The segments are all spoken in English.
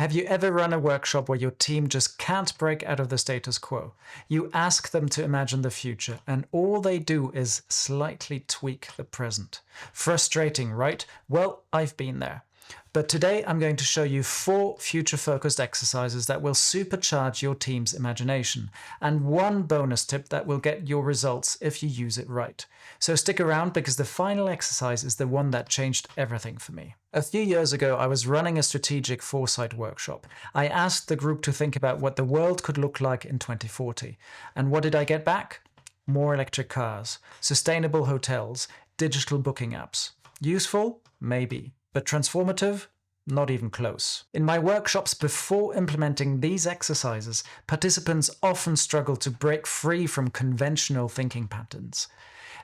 Have you ever run a workshop where your team just can't break out of the status quo? You ask them to imagine the future, and all they do is slightly tweak the present. Frustrating, right? Well, I've been there. But today I'm going to show you 4 future-focused exercises that will supercharge your team's imagination, and 1 bonus tip that will get your results if you use it right. So stick around, because the final exercise is the one that changed everything for me. A few years ago, I was running a strategic foresight workshop. I asked the group to think about what the world could look like in 2040. And what did I get back? More electric cars, sustainable hotels, digital booking apps. Useful? Maybe. But transformative? Not even close. In my workshops before implementing these exercises, participants often struggle to break free from conventional thinking patterns.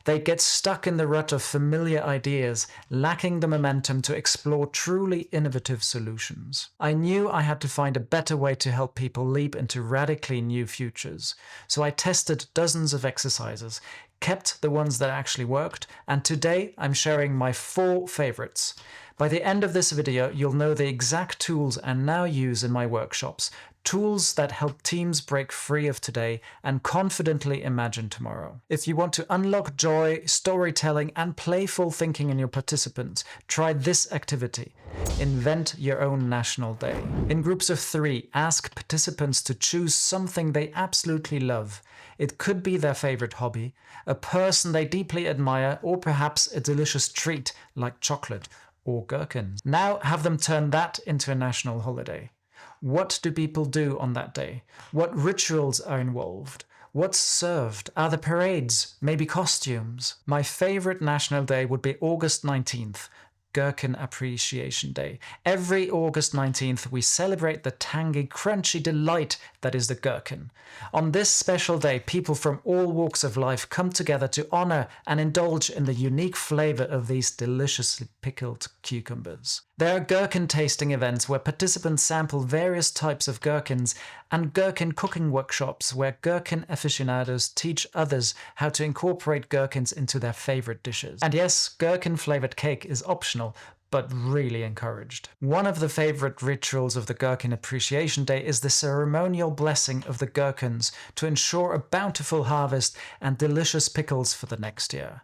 They get stuck in the rut of familiar ideas, lacking the momentum to explore truly innovative solutions. I knew I had to find a better way to help people leap into radically new futures. So I tested dozens of exercises, kept the ones that actually worked, and today I'm sharing my 4 favorites. By the end of this video, you'll know the exact tools I now use in my workshops, tools that help teams break free of today and confidently imagine tomorrow. If you want to unlock joy, storytelling, and playful thinking in your participants, try this activity. Invent your own national day. In groups of 3, ask participants to choose something they absolutely love. It could be their favorite hobby, a person they deeply admire, or perhaps a delicious treat like chocolate or gherkins. Now have them turn that into a national holiday. What do people do on that day? What rituals are involved? What's served? Are there parades? Maybe costumes? My favorite national day would be August 19th, Gherkin Appreciation Day. Every August 19th, we celebrate the tangy, crunchy delight that is the gherkin. On this special day, people from all walks of life come together to honor and indulge in the unique flavor of these deliciously pickled cucumbers. There are gherkin tasting events where participants sample various types of gherkins, and gherkin cooking workshops where gherkin aficionados teach others how to incorporate gherkins into their favorite dishes. And yes, gherkin-flavored cake is optional, but really encouraged. One of the favorite rituals of the Gherkin Appreciation Day is the ceremonial blessing of the gherkins to ensure a bountiful harvest and delicious pickles for the next year.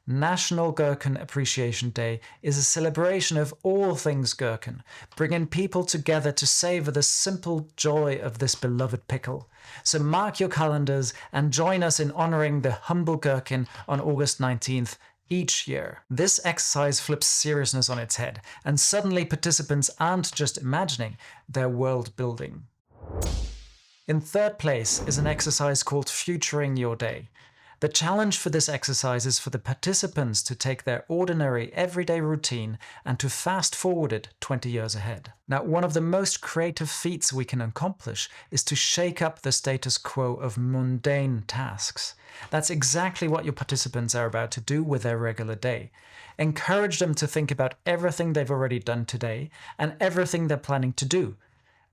National Gherkin Appreciation Day is a celebration of all things gherkin, bringing people together to savor the simple joy of this beloved pickle. So mark your calendars and join us in honoring the humble gherkin on August 19th each year. This exercise flips seriousness on its head, and suddenly participants aren't just imagining, they're world building. In 3rd place is an exercise called Futuring Your Day. The challenge for this exercise is for the participants to take their ordinary, everyday routine and to fast forward it 20 years ahead. Now, one of the most creative feats we can accomplish is to shake up the status quo of mundane tasks. That's exactly what your participants are about to do with their regular day. Encourage them to think about everything they've already done today and everything they're planning to do.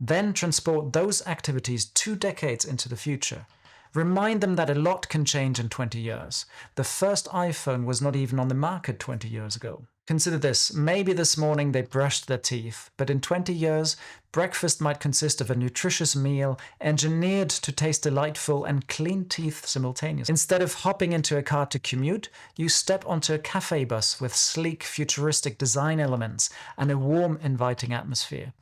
Then transport those activities 2 decades into the future. Remind them that a lot can change in 20 years. The first iPhone was not even on the market 20 years ago. Consider this. Maybe this morning they brushed their teeth, but in 20 years, breakfast might consist of a nutritious meal engineered to taste delightful and clean teeth simultaneously. Instead of hopping into a car to commute, you step onto a cafe bus with sleek, futuristic design elements and a warm, inviting atmosphere.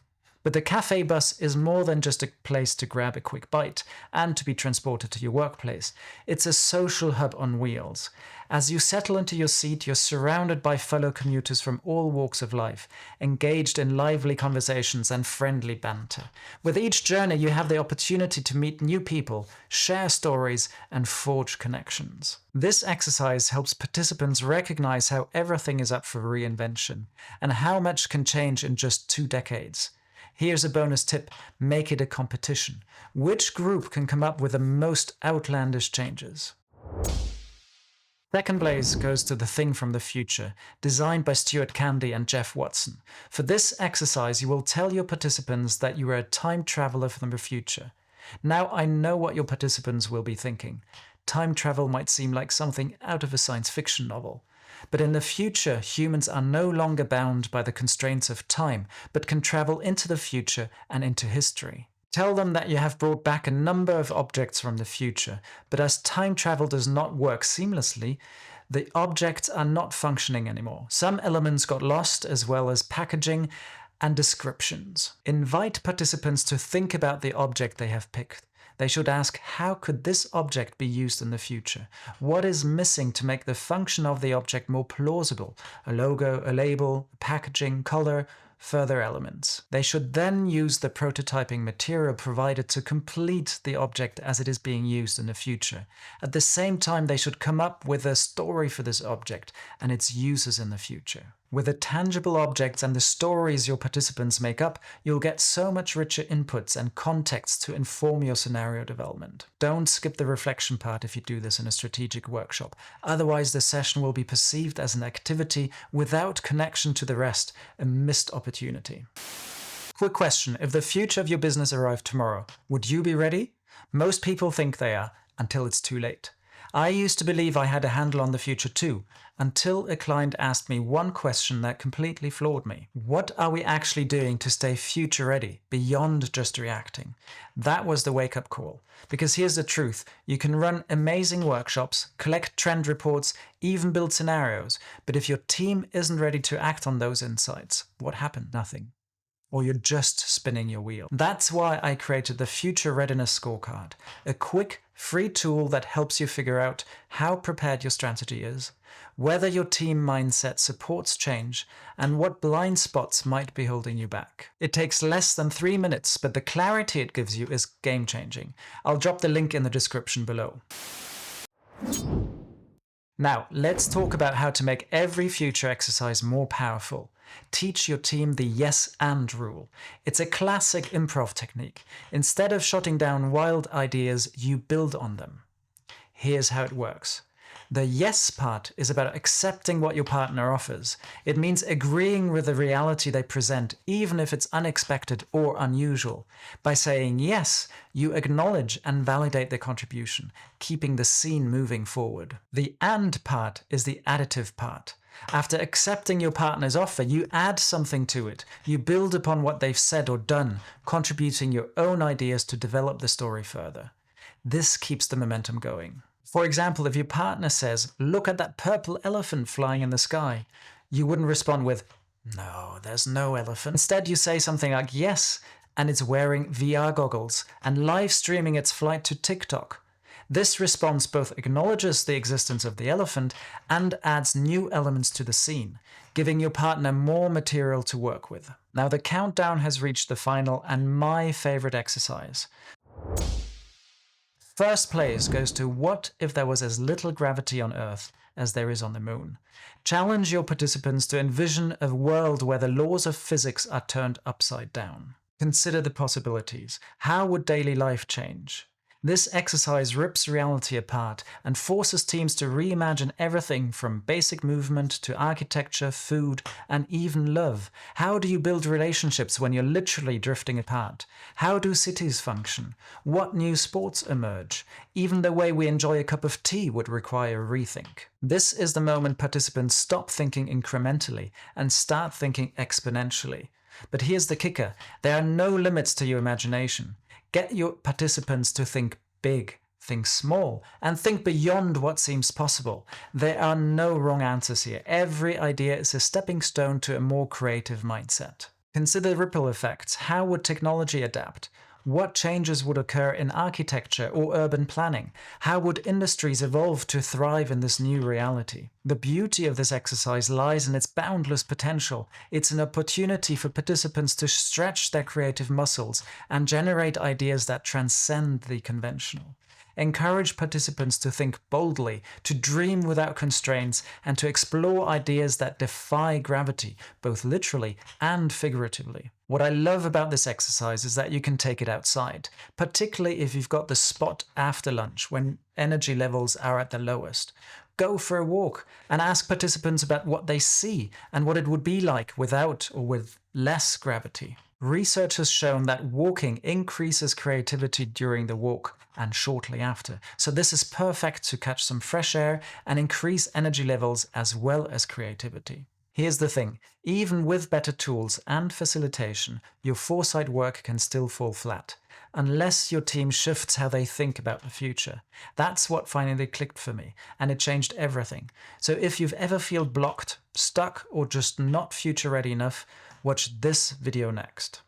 But the cafe bus is more than just a place to grab a quick bite and to be transported to your workplace. It's a social hub on wheels. As you settle into your seat, you're surrounded by fellow commuters from all walks of life, engaged in lively conversations and friendly banter. With each journey, you have the opportunity to meet new people, share stories, and forge connections. This exercise helps participants recognize how everything is up for reinvention and how much can change in just 2 decades. Here's a bonus tip: make it a competition. Which group can come up with the most outlandish changes? 2nd place goes to The Thing from the Future, designed by Stuart Candy and Jeff Watson. For this exercise, you will tell your participants that you are a time traveler from the future. Now I know what your participants will be thinking. Time travel might seem like something out of a science fiction novel. But in the future, humans are no longer bound by the constraints of time, but can travel into the future and into history. Tell them that you have brought back a number of objects from the future, but as time travel does not work seamlessly, the objects are not functioning anymore. Some elements got lost, as well as packaging and descriptions. Invite participants to think about the object they have picked. They should ask, how could this object be used in the future? What is missing to make the function of the object more plausible? A logo, a label, packaging, color, further elements. They should then use the prototyping material provided to complete the object as it is being used in the future. At the same time, they should come up with a story for this object and its uses in the future. With the tangible objects and the stories your participants make up, you'll get so much richer inputs and context to inform your scenario development. Don't skip the reflection part if you do this in a strategic workshop. Otherwise, the session will be perceived as an activity without connection to the rest, a missed opportunity. Quick question: if the future of your business arrived tomorrow, would you be ready? Most people think they are, until it's too late. I used to believe I had a handle on the future too, until a client asked me one question that completely floored me. What are we actually doing to stay future ready, beyond just reacting? That was the wake-up call. Because here's the truth: you can run amazing workshops, collect trend reports, even build scenarios, but if your team isn't ready to act on those insights, what happened? Nothing. Or you're just spinning your wheel. That's why I created the Future Readiness Scorecard, a quick, free tool that helps you figure out how prepared your strategy is, whether your team mindset supports change, and what blind spots might be holding you back. It takes less than 3 minutes, but the clarity it gives you is game-changing. I'll drop the link in the description below. Now, let's talk about how to make every future exercise more powerful. Teach your team the yes and rule. It's a classic improv technique. Instead of shutting down wild ideas, you build on them. Here's how it works. The yes part is about accepting what your partner offers. It means agreeing with the reality they present, even if it's unexpected or unusual. By saying yes, you acknowledge and validate their contribution, keeping the scene moving forward. The and part is the additive part. After accepting your partner's offer, you add something to it. You build upon what they've said or done, contributing your own ideas to develop the story further. This keeps the momentum going. For example, if your partner says, "Look at that purple elephant flying in the sky," you wouldn't respond with, "No, there's no elephant." Instead, you say something like, "Yes, and it's wearing VR goggles and live streaming its flight to TikTok." This response both acknowledges the existence of the elephant and adds new elements to the scene, giving your partner more material to work with. Now the countdown has reached the final and my favorite exercise. First place goes to what if there was as little gravity on Earth as there is on the moon. Challenge your participants to envision a world where the laws of physics are turned upside down. Consider the possibilities. How would daily life change? This exercise rips reality apart and forces teams to reimagine everything from basic movement to architecture, food, and even love. How do you build relationships when you're literally drifting apart? How do cities function? What new sports emerge? Even the way we enjoy a cup of tea would require a rethink. This is the moment participants stop thinking incrementally and start thinking exponentially. But here's the kicker: there are no limits to your imagination. Get your participants to think big, think small, and think beyond what seems possible. There are no wrong answers here. Every idea is a stepping stone to a more creative mindset. Consider ripple effects. How would technology adapt? What changes would occur in architecture or urban planning? How would industries evolve to thrive in this new reality? The beauty of this exercise lies in its boundless potential. It's an opportunity for participants to stretch their creative muscles and generate ideas that transcend the conventional. Encourage participants to think boldly, to dream without constraints, and to explore ideas that defy gravity, both literally and figuratively. What I love about this exercise is that you can take it outside, particularly if you've got the spot after lunch when energy levels are at the lowest. Go for a walk and ask participants about what they see and what it would be like without or with less gravity. Research has shown that walking increases creativity during the walk and shortly after. So this is perfect to catch some fresh air and increase energy levels as well as creativity. Here's the thing, even with better tools and facilitation, your foresight work can still fall flat, unless your team shifts how they think about the future. That's what finally clicked for me, and it changed everything. So if you've ever felt blocked, stuck, or just not future ready enough, watch this video next.